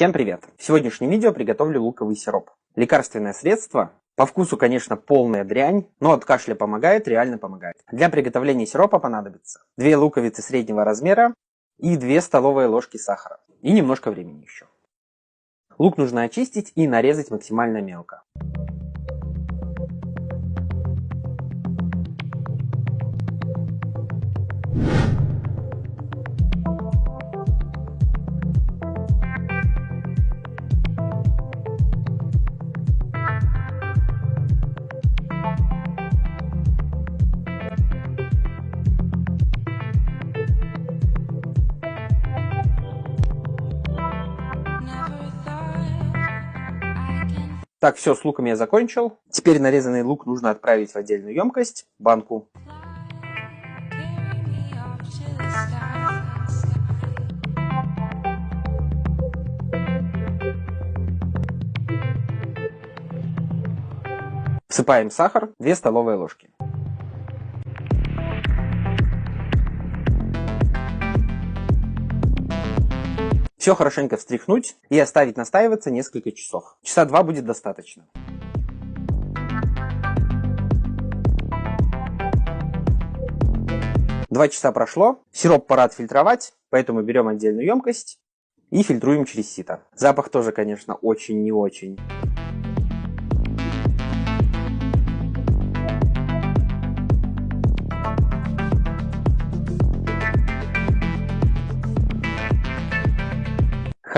Всем привет! В сегодняшнем видео приготовлю луковый сироп. Лекарственное средство. По вкусу, конечно, полная дрянь, но от кашля помогает, реально помогает. Для приготовления сиропа понадобится 2 луковицы среднего размера и 2 столовые ложки сахара. И немножко времени еще. Лук нужно очистить и нарезать максимально мелко. Так, все, с луком я закончил. Теперь нарезанный лук нужно отправить в отдельную емкость, банку. Всыпаем сахар, 2 столовые ложки. Все хорошенько встряхнуть и оставить настаиваться несколько часов. Часа 2 будет достаточно. Два часа прошло, сироп пора отфильтровать, поэтому берем отдельную емкость и фильтруем через сито. Запах тоже, конечно, очень не очень.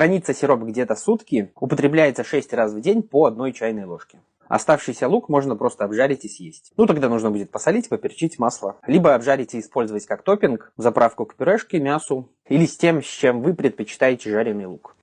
Хранится сироп где-то сутки, употребляется 6 раз в день по 1 чайной ложке. Оставшийся лук можно просто обжарить и съесть. Ну тогда нужно будет посолить, поперчить масло. Либо обжарить и использовать как топпинг, заправку к пюрешке, мясу. Или с тем, с чем вы предпочитаете жареный лук.